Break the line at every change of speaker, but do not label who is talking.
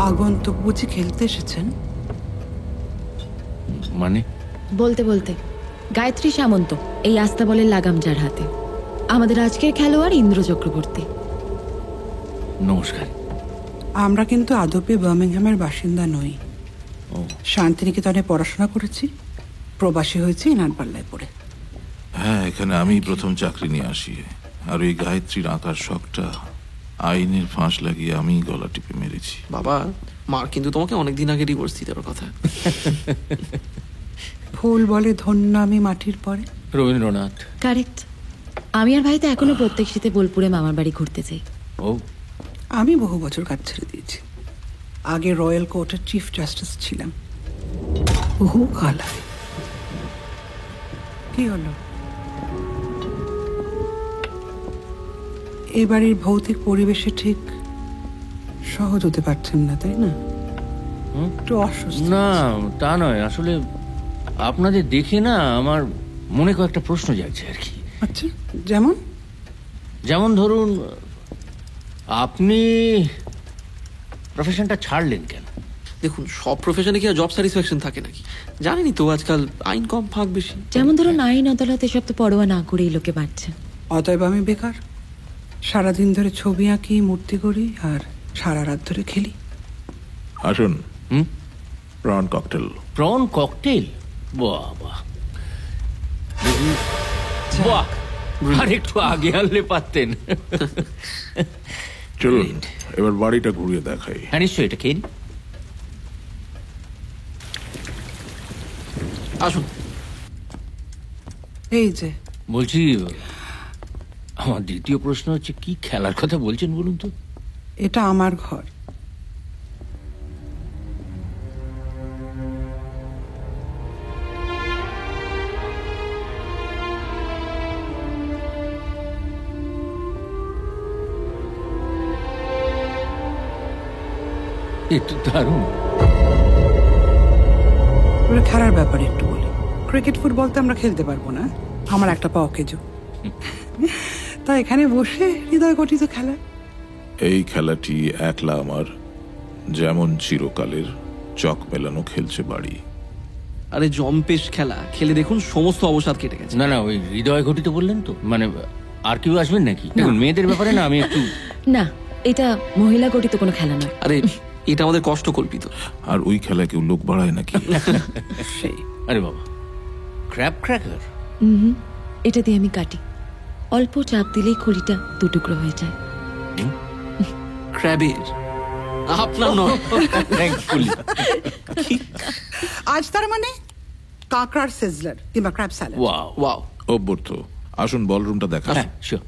আগন্তুক বুঝি খেলতে এসেছেন?
মানে?
বলতে বলতে গায়ত্রী সামন্ত, এই আস্তাবলের লাগাম যার হাতে, আমাদের আজকের খেলোয়াড় ইন্দ্র চক্রবর্তী।
নমস্কার।
আমরা কিন্তু আদপে বার্মিংহামের বাসিন্দা নই। শান্তিনিকেতনে পড়াশোনা করেছি, প্রবাসী হয়েছি ইনার পাল্লায় পড়ে।
হ্যাঁ, এখানে আমি প্রথম চাকরি নিয়ে আসি, আর ওই গায়ত্রীর আঁকার শখটা আইনের ফাঁস লাগিয়ে আমি গলা টিপে মেরেছি।
বাবা, মার কিন্তু তোমাকে অনেকদিন আগে ডিভোর্স দিতে হবে কথা।
ফুল বলে ধন্য আমি মাটির পরে।
রবীন্দ্রনাথ।
কারেক্ট। আমি আর ভাই তো এখনো প্রত্যেক শীতে বোলপুরে মামার বাড়ি ঘুরতে যাই।
ও,
আমি বহু বছর কাজ ছেড়ে দিয়েছি। আগে রয়্যাল কোর্টের চিফ জাস্টিস ছিলাম, বহু কাল আগে। কি হলো? এই বাড়ির ভৌতিক পরিবেশে ঠিক সহজ হতে পারছেন না, তাই না? একটু অসুস্থ।
না তা নয়, আসলে আপনাদের দেখে না আমার মনে কয়েকটা প্রশ্ন জাগছে আর কি।
আচ্ছা, যেমন?
যেমন ধরুন, আপনি প্রফেশনটা ছাড়লেন কেন?
দেখুন, সব প্রফেশনে কি আর জব স্যাটিসফ্যাকশন থাকে নাকি? জানেনই তো আজকাল আইন কম ফাঁক বেশি।
যেমন ধরুন আইন আদালত এসব তো পরোয়া না করেই লোকে বাড়ছে।
অতএব আমি বেকার। সারাদিন ধরে ছবি আঁকি, মূর্তি করি, আর সারা রাত ধরে খেলি।
আসুন, প্রন ককটেল।
Prawn cocktail? বাহ বাহ, বাহ, আর একটু আগে আনলে পারতেন।
চলুন এবার বাড়িটা ঘুরিয়ে দেখাই।
হ্যাঁ নিশ্চয়ই, এটা খেয়ে নিন।
আসুন।
এই যে
বলছি, আমার দ্বিতীয় প্রশ্ন হচ্ছে, কি খেলার কথা বলছেন বলুন তো?
এটা আমার ঘর।
একটু দারুণ।
ওরা খেলার ব্যাপারে একটু বলি। ক্রিকেট ফুটবল তো আমরা খেলতে পারবো না, আমার একটা পা অকেজো। তা এখানে বসে হৃদয় গঠিত খেলা।
এই খেলাটি একলা আমার, যেমন চিরকালের চক মেলানো খেলছে বাড়ি।
আরে জম্পেশ খেলা খেলে দেখুন, সমস্ত অবসাদ কেটে গেছে।
না না, ওই হৃদয় ঘটিত বললেন তো, মানে আর কেউ আসবেন নাকি? দেখুন, মেয়েদের ব্যাপারে না আমি একটু
না, এটা মহিলা গঠিত কোনো খেলা নয়।
আরে এটা আমাদের কষ্ট কল্পিত।
আর ওই খেলায় কেউ লোক বাড়ায় নাকি?
সেই
আরে বাবা, ক্র্যাব ক্র্যাকার।
এটা দিয়ে আমি কাটি, অল্প চাপ দিলেই খড়িটা দুটুকরো হয়ে যায়।
ক্র্যাবের আপনার নয়।
থ্যাঙ্কফুলি।
আজ তার মানে কাঁকড়ার সিজলার কিংবা ক্র্যাব স্যালাড।
Wow
wow.
অভ্যর্থ। আসুন বলরুমটা দেখা।
হ্যাঁ শিওর।